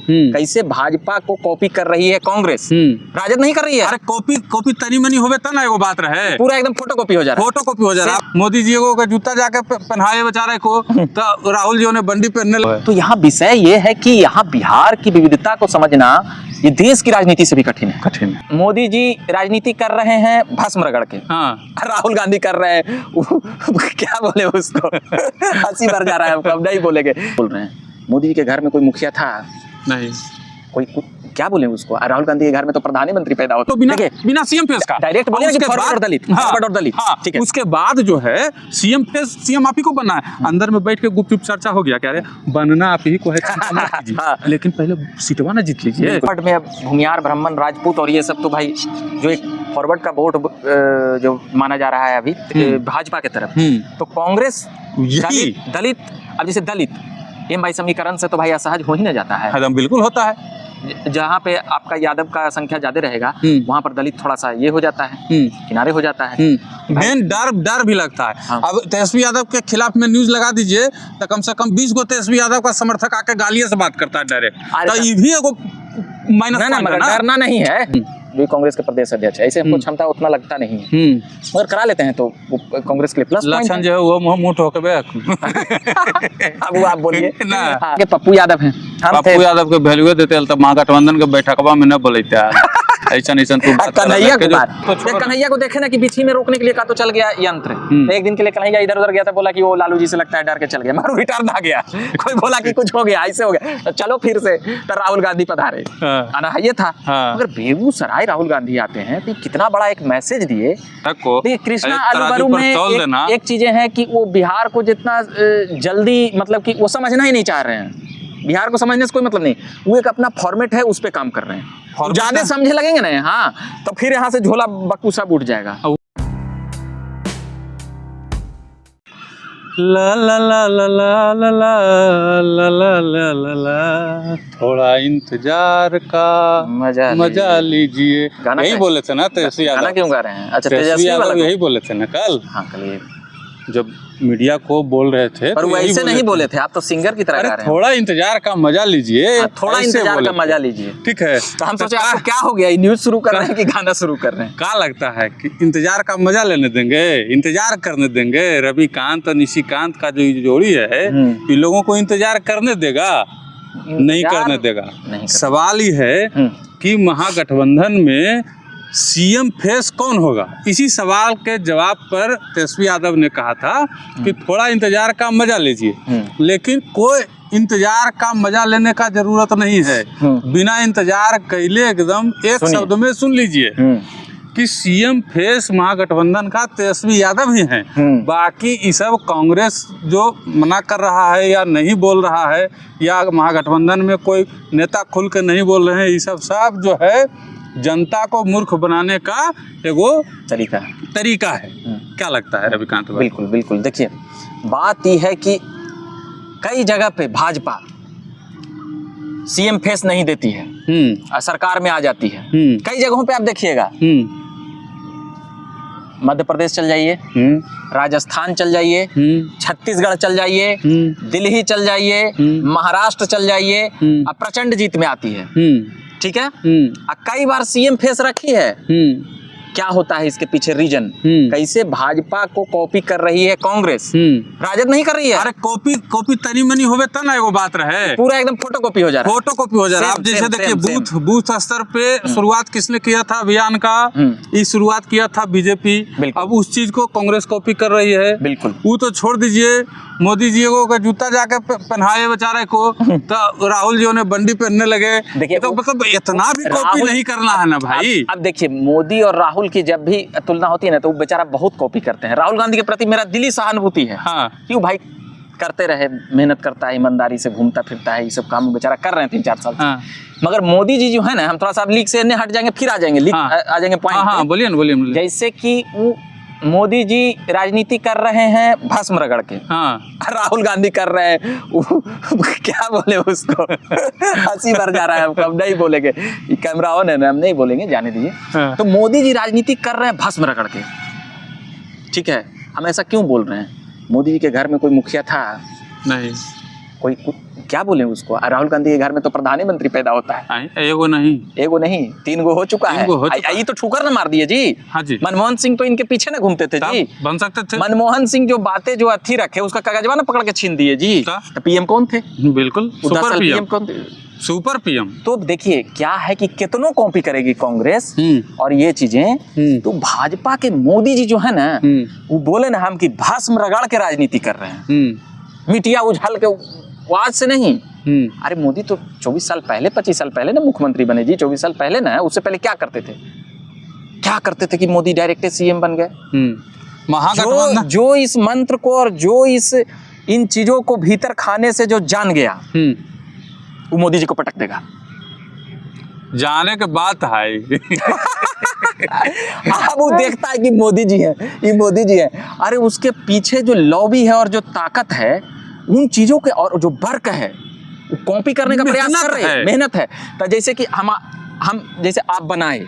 कैसे भाजपा को कॉपी कर रही है कांग्रेस, राजद नहीं कर रही है। अरे कॉपी तनी मनी होवे तब ना एगो बात रहे, पूरा एकदम फोटो कॉपी हो जा रहा है। फोटो कॉपी हो जा रहा है। मोदी जी को जूता जाके पहनाए बेचारे को, तो राहुल जी ने बंडी पहनने लगे। तो यहाँ विषय ये है कि यहाँ बिहार की विविधता को समझना ये देश की राजनीति से भी कठिन है। मोदी जी राजनीति कर रहे हैं भस्म रगड़ के, राहुल गांधी कर रहे हैं क्या बोले उसको हंसी भर जा रहा है, अब नहीं बोलेंगे। बोल रहे हैं मोदी जी के घर में कोई मुखिया था नहीं, कोई क्या बोले उसको, राहुल गांधी के घर में तो प्रधानमंत्री पैदा होता, तो बिना सीएम फेस का डायरेक्ट बोले कि फॉरवर्ड और दलित, फॉरवर्ड और दलित। ठीक है, उसके बाद जो है सीएम फेस, सीएम आप ही को बनना है। अंदर में बैठ के गुपचुप चर्चा हो गया, क्या रे बनना आप ही को है लेकिन पहले सीटवा ना जीत लीजिए। में अब भूमियार, ब्राह्मण, राजपूत और ये सब तो भाई जो एक फॉरवर्ड का वोट जो माना जा रहा है अभी भाजपा की तरफ, तो कांग्रेस दलित, अब जैसे दलित एम भाई समीकरण से तो भाई असहज हो ही ना जाता है, एकदम बिल्कुल होता है। जहाँ पे आपका यादव का संख्या ज्यादा रहेगा वहाँ पर दलित थोड़ा सा ये हो जाता है, किनारे हो जाता है। मेन डर भी लगता है। अब तेजस्वी यादव के खिलाफ में न्यूज लगा दीजिए तो कम से कम 20 गो तेजस्वी यादव का समर्थक आके गालियों से बात करता है डायरेक्ट, तो ये भी एगो माइनस पॉइंट है ना। डरना नहीं है, जो कांग्रेस के प्रदेश अध्यक्ष है, ऐसे हमको क्षमता उतना लगता नहीं है, मगर करा लेते हैं तो कांग्रेस के लिए प्लस लक्षण जो है वो मुंह ठोकबे। अब वो आप बोलिए ना कि पप्पू यादव हैं, पप्पू यादव के वैल्यू देते तब महागठबंधन के बैठकवा में न बोलते ऐसा तू कन्हैया को देखे ना कि बीच में रोकने के लिए का तो चल गया यंत्र, एक दिन के लिए कन्हैया इधर उधर गया था, बोला कि वो लालू जी से लगता है डर के चल गया, मगर रिटर्न आ गया। कोई बोला कि कुछ हो गया, ऐसे हो गया तो चलो फिर से, तो राहुल गांधी पधारे, ये था। मगर बेगूसराय राहुल गांधी आते हैं तो कितना बड़ा एक मैसेज दिए। देखिए कृष्णा अलुबरू में एक चीजें हैं कि वो बिहार को जितना जल्दी मतलब कि वो समझना ही नहीं चाह रहे हैं, बिहार को समझने से कोई मतलब नहीं, वो एक अपना फॉर्मेट है उस पे काम कर रहे हैं। ज्यादा समझे लगेंगे ना हाँ तो फिर यहाँ से झोला बक्कूसा उठ जाएगा। ला ला ला ला ला ला ला ला ला ला ला, थोड़ा इंतजार का मजा लीजिए। यही बोले थे ना तेजस्वी यादव, गाना क्यों गा रहे हैं? अच्छा तेजस्वी यादव यही बोले थे ना कल। हाँ कल जब मीडिया को बोल रहे थे पर वो ऐसे नहीं बोले थे, आप तो सिंगर की तरह गा रहे हैं। थोड़ा इंतजार का मजा लीजिए, थोड़ा इंतजार का मजा लीजिए, ठीक है। तो हम सोचे आपको क्या हो गया, न्यूज शुरू कर रहे हैं कि गाना शुरू कर रहे हैं? क्या लगता है कि इंतजार का मजा लेने देंगे, इंतजार करने देंगे? रविकांत और निशिकांत का जो जोड़ी है इन लोगों को इंतजार करने देगा? नहीं करने देगा। सवाल ही है कि महागठबंधन में सीएम फेस कौन होगा। इसी सवाल के जवाब पर तेजस्वी यादव ने कहा था कि थोड़ा इंतजार का मजा लीजिए, लेकिन कोई इंतजार का मजा लेने का जरूरत नहीं है। बिना इंतजार कैले एकदम एक शब्द में सुन लीजिए कि सीएम फेस महागठबंधन का तेजस्वी यादव ही हैं। बाकी ये सब कांग्रेस जो मना कर रहा है या नहीं बोल रहा है या महागठबंधन में कोई नेता खुल के नहीं बोल रहे हैं, ये सब जो है जनता को मूर्ख बनाने का एगो तरीका है। क्या लगता है रविकांत भाई? बिल्कुल बिल्कुल, देखिए बात यह है कि कई जगह पे भाजपा सीएम फेस नहीं देती है, सरकार में आ जाती है। कई जगहों पे आप देखिएगा, मध्य प्रदेश चल जाइए, राजस्थान चल जाइए, छत्तीसगढ़ चल जाइए, दिल्ली चल जाइए, महाराष्ट्र चल जाइए, अब प्रचंड जीत में आती है, ठीक है। कई बार सीएम फेस रखी है। क्या होता है इसके पीछे रीजन, कैसे भाजपा को कॉपी कर रही है कांग्रेस, राजद नहीं कर रही है। अरे कॉपी तनी मनी होवे तब ना एगो बात रहे, पूरा एकदम फोटो कॉपी हो जा रहा है, फोटो कॉपी हो जा रहा है। आप जैसे देखिए बूथ स्तर पे शुरुआत किसने किया था अभियान का, ये शुरुआत किया था बीजेपी। अब उस चीज को कांग्रेस कॉपी कर रही है। बिल्कुल, वो तो छोड़ दीजिए, मोदी जी को जूता जाके पहनाए बेचारे को, तो राहुल जी ने बंडी पहनने लगे। देखिए तो मतलब इतना भी कॉपी नहीं करना है ना भाई। अब देखिए मोदी और राहुल की जब भी तुलना होती है ना तो वो बेचारा बहुत कॉपी करते हैं। राहुल गांधी के प्रति मेरा दिली सहानुभूति है। क्यों भाई, करते रहे, मेहनत करता है, ईमानदारी से घूमता फिरता है, ये सब काम बेचारा कर रहे हैं 3-4 साल से। मगर मोदी जी जो है ना, हम थोड़ा सा लीक से हट जाएंगे, फिर आ जाएंगे आ जाएंगे पॉइंट। बोलिए ना, बोलिए। जैसे कि वो मोदी जी राजनीति कर रहे हैं भस्म रगड़ के, राहुल गांधी कर रहे हैं क्या बोले उसको हंसी भर जा रहा है, अब नहीं बोलेंगे, कैमरा ऑन है ना, हम नहीं बोलेंगे, जाने दीजिए। तो मोदी जी राजनीति कर रहे हैं भस्म रगड़ के, ठीक है। हम ऐसा क्यों बोल रहे हैं? मोदी जी के घर में कोई मुखिया था नहीं, कोई क्या बोले उसको, राहुल गांधी के घर में तो प्रधानमंत्री पैदा होता है। एगो नहीं 3 गो हो चुका है। ये तो ठुकर न मार दिए जी। हाँ जी। मनमोहन सिंह तो इनके पीछे ना घूमते थे जी, बन सकते थे। मनमोहन सिंह जो बातें जो अथी रखे उसका कागजवा ना पकड़ के छीन दिए जी। तो पीएम कौन थे? बिल्कुल सुपर पीएम कौन थे? Super PM. तो देखिए क्या है कि कितनों कॉपी करेगी कांग्रेस और ये चीजें, तो भाजपा के मोदी जी जो है ना वो बोले ना हम कि भस्म रगड़ के राजनीति कर रहे हैं, मिटिया उछाल के, आज से नहीं। अरे मोदी तो 24 साल पहले 25 साल पहले ना मुख्यमंत्री बने जी, 24 साल पहले ना, उससे पहले क्या करते थे कि मोदी डायरेक्ट सीएम बन गए। महागठबंधन जो इस मंत्र को और जो इन चीजों को भीतर खाने से जो जान गया वो मोदी जी को पटक देगा। जाने के बात है अब वो देखता है कि मोदी जी हैं, ये मोदी जी हैं। अरे उसके पीछे जो लॉबी है और जो ताकत है उन चीजों के, और जो वर्क है वो कॉपी करने का प्रयास कर रहे हैं, मेहनत है। तो जैसे कि हम जैसे आप बनाए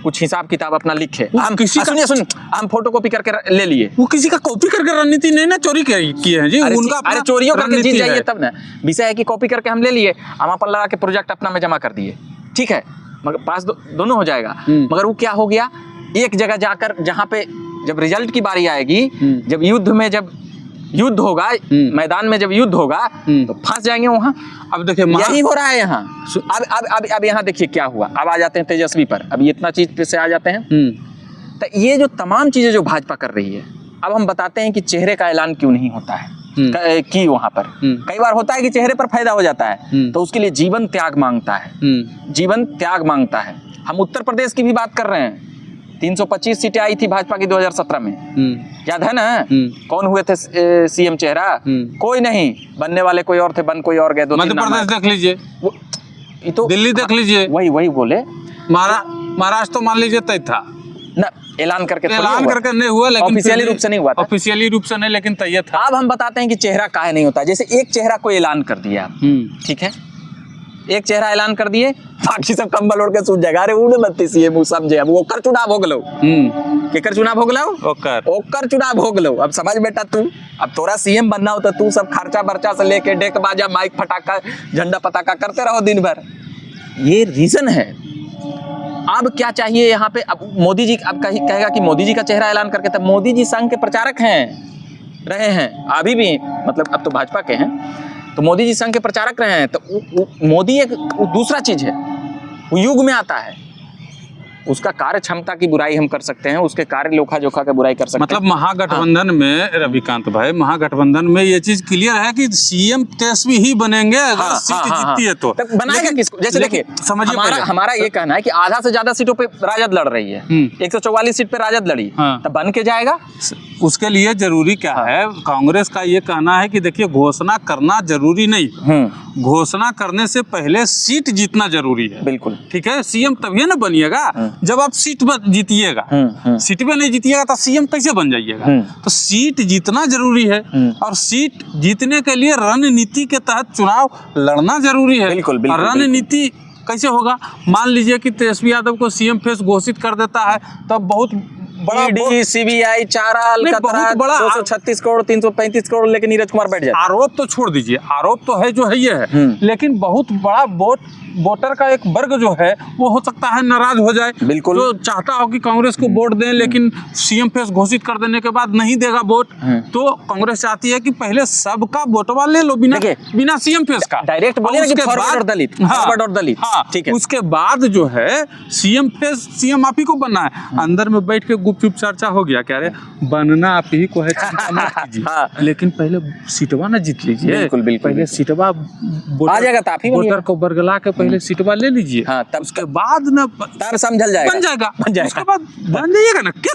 कुछ हिसाब किताब अपना लिखे, हम किसी का सुन हम फोटोकॉपी करके ले लिए, वो किसी का कॉपी करके रणनीति नहीं ना चोरी की है जी। उनका अरे चोरियों करके जीत जाइए तब ना। विषय है कि कॉपी करके हम ले लिए, हम अपन लगा के प्रोजेक्ट अपना में जमा कर दिए, ठीक है, मगर पास दोनों हो जाएगा। मगर वो क्या हो गया, एक जगह जाकर जहाँ पे जब रिजल्ट की बारी आएगी, जब युद्ध होगा, मैदान में जब युद्ध होगा तो फंस जाएंगे वहां। अब देखिए यही हो रहा है यहाँ। अब यहाँ देखिए क्या हुआ। अब आ जाते हैं तेजस्वी पर, अब इतना चीज पे से आ जाते हैं। तो ये जो तमाम चीजें जो भाजपा कर रही है, अब हम बताते हैं कि चेहरे का ऐलान क्यों नहीं होता है कि वहां पर कई बार होता है कि चेहरे पर फायदा हो जाता है, तो उसके लिए जीवन त्याग मांगता है, जीवन त्याग मांगता है। हम उत्तर प्रदेश की भी बात कर रहे हैं, 325 सीटें आई थी भाजपा की 2017 में, याद है ना? कौन हुए थे सीएम चेहरा? कोई नहीं, बनने वाले कोई और थे, बन कोई और गए। मध्य प्रदेश देख लीजिए, तो दिल्ली देख लीजिए, वही बोले। महाराष्ट्र तो मान लीजिए तय था ना, ऐलान करके नहीं हुआ, लेकिन ऑफिशियली रूप से नहीं हुआ था। ऑफिशियली रूप से नहीं, लेकिन तय था। अब हम बताते हैं कि चेहरा काहे नहीं होता। जैसे एक चेहरा को ऐलान कर दिया, ठीक है, एक चेहरा ऐलान कर दिए, बाकी सब कंबल ओढ़ के सूझ जाएगा। अरे उड़ मत सीएम समझे, अब ओकर चुनाव भोग लो, केकर चुनाव भोग लो, ओकर चुनाव भोग लो। अब समझ बेटा, तू अब तोरा सीएम बनना हो तो तू सब खर्चा बर्चा से लेके डेक बाजा माइक फटाका झंडा पताका करते रहो दिन भर। ये रीजन है। अब क्या चाहिए यहाँ पे? अब मोदी जी अब कहेगा कि मोदी जी का चेहरा ऐलान करके, तब मोदी जी संघ के प्रचारक रहे हैं अभी भी, मतलब अब तो भाजपा के हैं, तो मोदी जी संघ के प्रचारक रहे हैं। तो मोदी एक दूसरा चीज है, वो युग में आता है। उसका कार्य क्षमता की बुराई हम कर सकते हैं, उसके कार्य लोखा जोखा की बुराई कर सकते हैं। मतलब महागठबंधन में रविकांत भाई, महागठबंधन में ये चीज क्लियर है कि सीएम तेजस्वी ही बनेंगे अगर सीट जीतती है तो। बनाएगा किसको? जैसे देखिए, समझिए हमारा ये कहना है कि आधा से ज्यादा सीटों पे राजद लड़ रही है, 144 सीट पे राजद लड़ी, तो बन के जाएगा। उसके लिए जरूरी क्या है? कांग्रेस का ये कहना है कि देखिए, घोषणा करना जरूरी नहीं, घोषणा करने से पहले सीट जीतना जरूरी है। बिल्कुल ठीक है, सीएम तभी ना बनिएगा जब आप सीट पर जीतिएगा। सीट पे नहीं जीतिएगा तो सीएम कैसे बन जाइएगा? तो सीट जीतना जरूरी है, और सीट जीतने के लिए रणनीति के तहत चुनाव लड़ना जरूरी है। बिल्कुल, रणनीति कैसे होगा? मान लीजिए कि तेजस्वी यादव को सीएम फेस घोषित कर देता है, तब बहुत बड़ा सीबीआई चारा 236 करोड़ 335 करोड़ लेके नीरज कुमार बैठ जाए। आरोप तो छोड़ दीजिए, आरोप तो है जो है ये है, लेकिन बहुत बड़ा वोटर का एक वर्ग जो है वो हो सकता है नाराज हो जाए। बिल्कुल, जो चाहता हो कि कांग्रेस को वोट दें, लेकिन सीएम फेस घोषित कर देने के बाद नहीं देगा वोट, तो कांग्रेस चाहती है कि पहले सबका वोटवा ले लो बिना सीएम फेस का। डायरेक्ट फॉरवर्ड और दलित, हाँ, ठीक है। उसके बाद जो है सीएम फेस, सीएम आप ही को बनना है। अंदर में बैठ के गुपचुप चर्चा हो गया, कह रहे बनना आप ही को है, लेकिन पहले सीटवा ना जीत लीजिए। बिल्कुल, पहले सीटवा आ जाएगा तो आप ही वोटर को बरगला के पहले सीटवा ले लीजिए। हाँ, तब उसके बाद ना तब समझल जाएगा, बन जाएगा। उसके बाद बन जाइएगा ना, क्या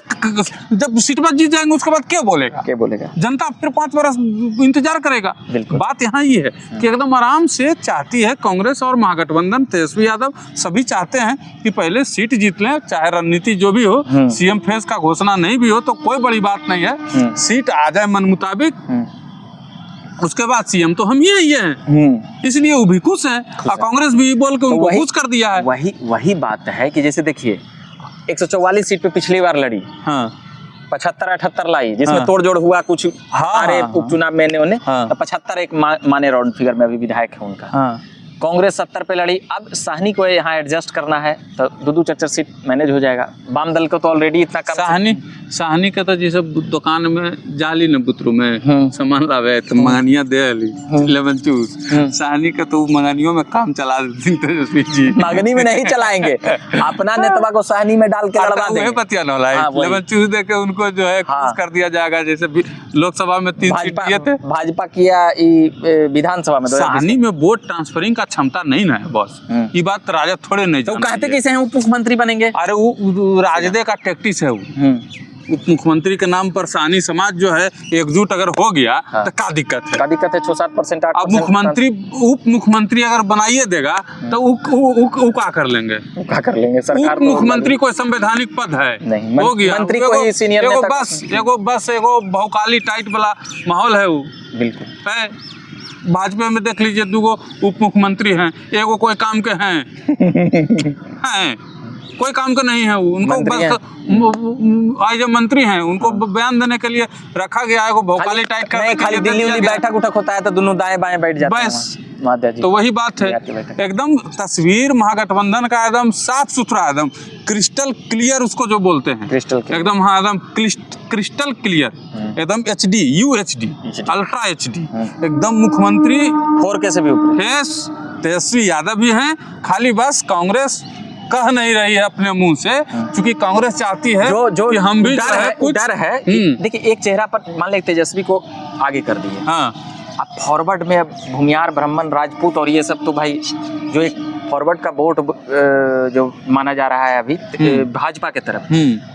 जब सीटवा जीत जाएंगे उसके बाद क्या बोलेगा? जनता फिर 5 वर्ष इंतजार करेगा। बात यहाँ ये है कि एकदम आराम से चाहती है कांग्रेस और महागठबंधन, तेजस्वी यादव सभी चाहते हैं कि पहले सीट जीत लें, चाहे रणनीति जो भी हो, सीएम फेस का घोषणा नहीं भी हो तो कोई बड़ी बात नहीं है, सीट आ जाए मन मुताबिक, उसके बाद सीएम तो हम ही हैं। इसलिए वो भी खुश हैं, और कांग्रेस भी बोल के उनको खुश कर दिया है। वही बात है कि जैसे देखिए 144 सीट पे पिछली बार लड़ी, 75-78 लाई, जिसमें हाँ। तोड़ जोड़ हुआ कुछ सारे हाँ, उपचुनाव में उन्होंने हाँ। 75 एक माने राउंड फिगर में अभी विधायक है उनका। हाँ। कांग्रेस 70 पे लड़ी, अब साहनी को यहाँ एडजस्ट करना है तो 2-4 सीट मैनेज हो जाएगा। वाम दल को तो ऑलरेडी इतना कम साहनी का तो जैसे दुकान में जाली न बुतरू में सामान लावे तो मंगानिया दे ली लेमन जूस, साहनी का तो मंगानियों में काम चला देती तेजस्वी जी। मंगनी में नहीं चलाएंगे, अपना नेतवा को साहनी में डाल के लड़वा देंगे। पतिया न होला लेमन जूस दे के उनको जो है खुश कर दिया जाएगा। जैसे लोकसभा में 3 सीट दिए थे, भाजपा किया विधानसभा में। साहनी में वोट ट्रांसफरिंग का क्षमता नहीं ना है बॉस, ये बात राजा थोड़े नहीं तो कहते कैसे हैं उप मुख्यमंत्री बनेंगे? अरे वो राजदे का टैक्टिस है वो। उप मुख्यमंत्री के नाम पर साहनी समाज जो है एकजुट अगर हो गया तो क्या दिक्कत है? 6-7%। अब मुख्यमंत्री उप मुख्यमंत्री अगर बनाइए देगा तो वो क्या कर लेंगे? क्या कर लेंगे? सरकार उप मुख्यमंत्री कोई संवैधानिक पद है नहीं, हो गया मंत्री को ही सीनियर बस एगो भौकाली टाइट वाला माहौल है वो। बिल्कुल है। भाजपा में देख लीजिए 2 उप मुख्यमंत्री हैं, एगो कोई काम के हैं हैं कोई काम का नहीं है वो। उनको बस आज मंत्री हैं, उनको बयान देने के लिए रखा गया है, भौकाली टाइट करने के लिए खाली दिल्ली बैठक उठक होता है तो दोनों दाएं बाएं बैठ जाते हैं बस। तो वही बात है, एकदम तस्वीर महागठबंधन का एकदम साफ सुथरा, एकदम क्रिस्टल क्लियर उसको जो बोलते हैं, एकदम हाँ एकदम क्रिस्टल क्लियर, एकदम HD UHD अल्ट्रा HD एकदम मुख्यमंत्री 4K से भी ऊपर। तेजस्वी यादव भी हैं, खाली बस कांग्रेस कह नहीं रही है अपने मुंह से, क्योंकि कांग्रेस चाहती है जो कि हम भी डर है। देखिए एक चेहरा पर मान ले तेजस्वी को आगे कर दिए, हाँ अब फॉरवर्ड में अब भूमियार ब्राह्मण राजपूत और ये सब तो भाई जो एक फॉरवर्ड का वोट जो माना जा रहा है अभी भाजपा के तरफ,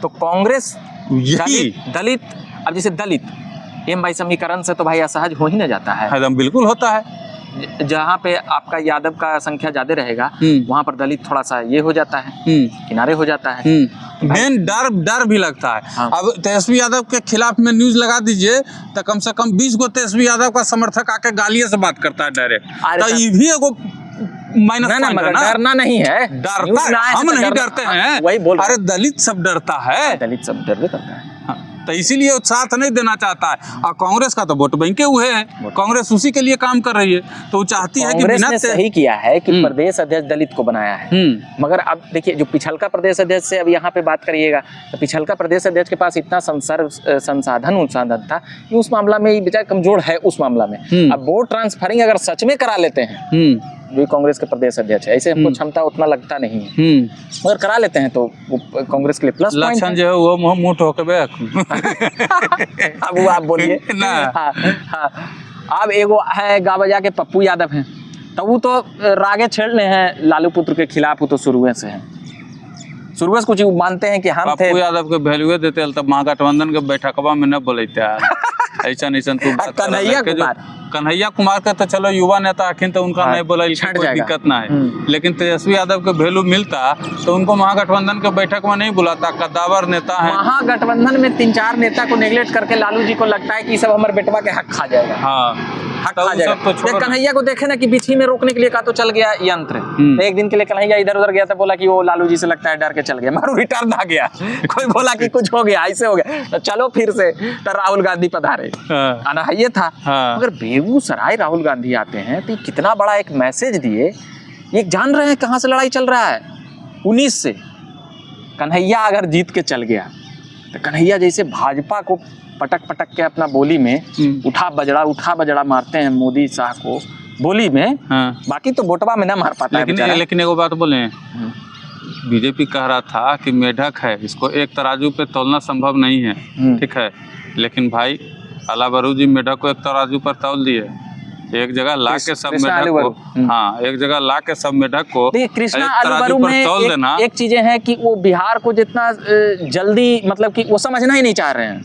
तो कांग्रेस दलित अब जैसे दलित एम भाई समीकरण से तो भाई असहज हो ही ना जाता है। एकदम बिल्कुल होता है। जहाँ पे आपका यादव का संख्या ज्यादा रहेगा वहाँ पर दलित थोड़ा सा ये हो जाता है, किनारे हो जाता है। मेन डर भी लगता है। हाँ। अब तेजस्वी यादव के खिलाफ में न्यूज लगा दीजिए तो कम से कम 20 गो तेजस्वी यादव का समर्थक आके गालियों से बात करता है डायरेक्ट, तो ये भी एगो माइनस पॉइंट है ना। डरना नहीं है, डरता हम नहीं डरते हैं, वही बोल। अरे दलित सब डरता है, दलित सब डर करता है, तो इसीलिए साथ नहीं देना चाहता है। और कांग्रेस का तो वोट बैंक हुए हैं, कांग्रेस उसी के लिए काम कर रही है, तो वो चाहती है कि बिना सही किया है कि प्रदेश अध्यक्ष दलित को बनाया है। मगर अब देखिए जो पिछलका प्रदेश अध्यक्ष से अब यहाँ पे बात करिएगा तो पिछलका प्रदेश अध्यक्ष के पास इतना संसाधन था कि उस मामला में बेचारा कमजोर है उस मामला में। अब वोट ट्रांसफरिंग अगर सच में करा लेते हैं जो कांग्रेस के प्रदेश अध्यक्ष है, ऐसे हमको क्षमता उतना लगता नहीं है, मगर करा लेते हैं तो वो कांग्रेस के लिए प्लस लक्षण जो है वो मुंह ठोके। अब वो आप बोलिए ना। हाँ। अब एगो है गा बजा के पप्पू यादव हैं, तो वो तो रागे छेड़ने हैं लालू पुत्र के खिलाफ, वो तो शुरुए से हैं, शुरुए से कुछ मानते हैं कि हम थे। पप्पू यादव के वैल्यू देते तब महागठबंधन के बैठकवा में न बोलते ऐसा कन्हैया कुमार का तो चलो युवा नेता आखिर तो उनका नहीं बोला कोई दिक्कत ना है, लेकिन तेजस्वी यादव के वैल्यू मिलता तो उनको महागठबंधन के बैठक में नहीं बुलाता। कद्दावर नेता है, महागठबंधन में 3-4 नेता को नेगलेक्ट करके लालू जी को लगता है कि सब हमारे बेटवा के हक खा जाएगा। हाँ हक खा जाएगा। तो कन्हैया को देखे ना कि बीच ही में रोकने के लिए का तो चल गया यंत्र, एक दिन के लिए कन्हैया इधर उधर गया था, बोला कि वो लालू जी से लगता है डर के चल गया, मारू रिटर्न आ गया। कोई बोला कि कुछ हो गया, ऐसे हो गया, तो चलो फिर से तो राहुल गांधी पधारे, आना ये था। मगर बेगूसराय राहुल गांधी आते हैं तो कितना बड़ा एक मैसेज दिए, ये जान रहे हैं कहाँ से लड़ाई चल रहा है, 19 से। कन्हैया अगर जीत के चल गया तो कन्हैया जैसे भाजपा को पटक के अपना बोली में उठा बजड़ा मारते हैं मोदी शाह को बोली में, बाकी तो बोटवा में ना मार पाता है। लेकिन एगो बात बोले, बीजेपी कह रहा था कि मेढक है, इसको एक तराजू पे तौलना संभव नहीं है, ठीक है, लेकिन भाई अलाबरू जी मेढक को एक तराजू पर तौल दिए, एक जगह ला के सब मेढक को, हाँ एक जगह ला के सब मेढक को कृष्णा आलूबरू में एक चीजें हैं कि वो बिहार को जितना जल्दी मतलब कि वो समझना ही नहीं चाह रहे हैं,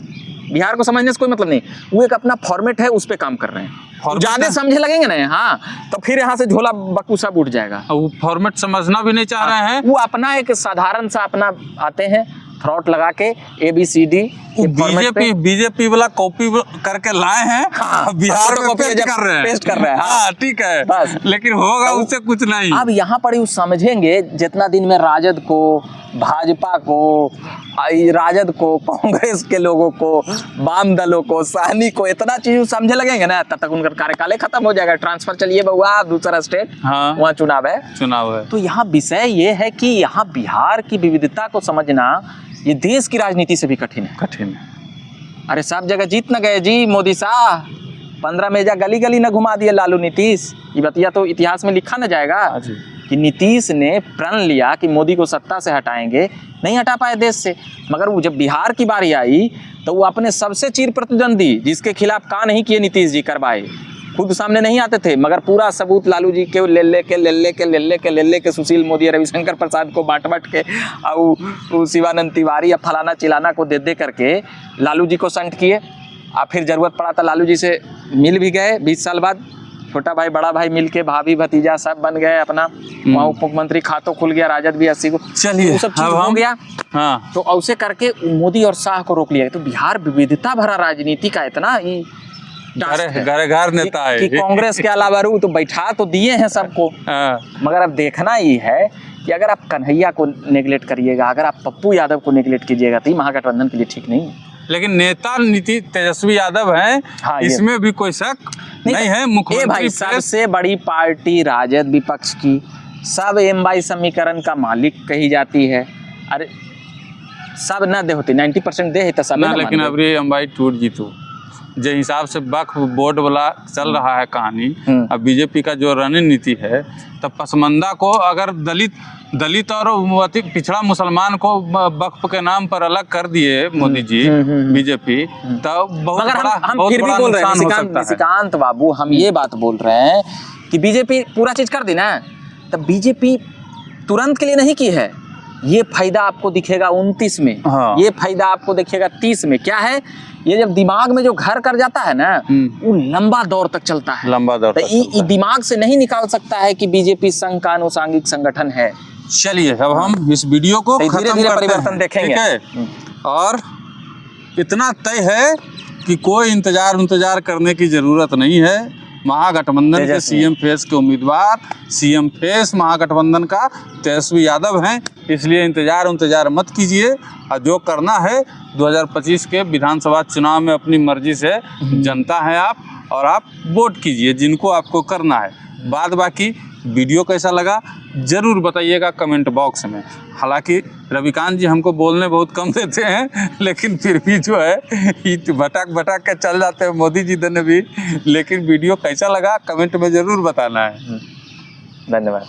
बिहार को समझने से कोई मतलब नहीं, वो एक अपना फॉर्मेट है उस पे काम कर रहे हैं, ज्यादा समझे लगेंगे ना हाँ तो फिर यहाँ से झोला बक्कू सब उठ जाएगा। वो फॉर्मेट समझना भी नहीं चाह रहे हैं, वो अपना एक साधारण सा अपना आते हैं थ्रॉट लगा के ABCD के फॉर्मेट पे बीजेपी वाला कॉपी करके लाए हैं, हाँ, बिहार में फोटोकॉपी पेस्ट कर रहे हैं, पेस्ट कर रहे हैं, हाँ। हाँ ठीक है, बस। लेकिन होगा उससे कुछ नहीं। अब यहाँ पर समझेंगे जितना दिन में राजद को, भाजपा को, राजद को, कांग्रेस के लोगों को, वाम दलों को, सहनी को इतना चीज समझे लगेंगे ना, तब तक उनका कार्यकाल खत्म हो जाएगा। ट्रांसफर चलिए बउआ दूसरा स्टेट, हाँ, वहाँ चुनाव है। तो यहाँ विषय ये है कि यहाँ बिहार की विविधता को समझना ये देश की राजनीति से भी कठिन है। अरे सब जगह जीत न गए जी मोदी शाह, 15 मेजा गली गली न घुमा दिए लालू नीतीश। ये बतिया तो इतिहास में लिखा न जाएगा कि नीतीश ने प्रण लिया कि मोदी को सत्ता से हटाएंगे, नहीं हटा पाए देश से। मगर वो जब बिहार की बारी आई तो वो अपने सबसे चिर प्रतिद्वंदी जिसके खिलाफ का नहीं किए नीतीश जी करवाए, खुद सामने नहीं आते थे, मगर पूरा सबूत लालू जी के ले के सुशील मोदी और रविशंकर प्रसाद को बांट के और शिवानंद तिवारी या फलाना चिलाना को दे करके लालू जी को संट किए। और फिर जरूरत पड़ा था लालू जी से मिल भी गए 20 साल बाद, छोटा भाई बड़ा भाई मिल के भाभी भतीजा सब बन गए अपना, वहाँ उप मुख्यमंत्री खातों खुल गया, राजद भी 80 को, चलिए सब चीज हो गया। हाँ, तो ऐसे करके मोदी और शाह को रोक लिया। तो बिहार विविधता भरा राजनीति का इतना ही घर नेता है कि कांग्रेस के अलावा तो बैठा तो दिए हैं सबको, मगर अब देखना ही है कि अगर आप कन्हैया को नेगलेक्ट करिएगा, अगर आप पप्पू यादव को नेगलेक्ट कीजिएगा तो ये महागठबंधन के लिए ठीक नहीं है। लेकिन नेता नीति तेजस्वी यादव है, हाँ, इसमें भी कोई शक नहीं है। मुख्यमंत्री सबसे बड़ी पार्टी राजद विपक्ष की, सब एम/बाई समीकरण का मालिक कही जाती है। अरे सब न दे होती 90% दे है तो सब, लेकिन अब ये एम/बाई टूट जीतो जो हिसाब से वक्फ बोर्ड वाला चल रहा है कहानी, अब बीजेपी का जो रणनीति है, तब पसमंदा को अगर दलित और पिछड़ा मुसलमान को वक्फ के नाम पर अलग कर दिए मोदी जी बीजेपी, तब बहुत बड़ा हम फिर भी बोल रहे हैं निशिकांत बाबू, हम ये बात बोल रहे हैं कि बीजेपी पूरा चीज कर दी ना, तब बीजेपी तुरंत के लिए नहीं की है। ये फायदा आपको दिखेगा 29 में, हाँ। ये फायदा आपको दिखेगा 30 में। क्या है, ये जब दिमाग में जो घर कर जाता है ना, वो लंबा दौर तक चलता है, लंबा दौर तक ये दिमाग से नहीं निकाल सकता है कि बीजेपी संघ का अनुसांगिक संगठन है। चलिए अब हम इस वीडियो को धीरे-धीरे परिवर्तन देखेंगे, ठीक है? और इतना तय है कि कोई इंतजार करने की जरूरत नहीं है। महागठबंधन के सीएम फेस के उम्मीदवार, सीएम फेस महागठबंधन का तेजस्वी यादव हैं, इसलिए इंतजार मत कीजिए। और जो करना है 2025 के विधानसभा चुनाव में अपनी मर्जी से जनता है आप, और आप वोट कीजिए जिनको आपको करना है। बाद बाकी वीडियो कैसा लगा जरूर बताइएगा कमेंट बॉक्स में। हालांकि रविकांत जी हमको बोलने बहुत कम देते हैं, लेकिन फिर भी जो है भटक के चल जाते हैं मोदी जी ने भी। लेकिन वीडियो कैसा लगा कमेंट में जरूर बताना है। धन्यवाद।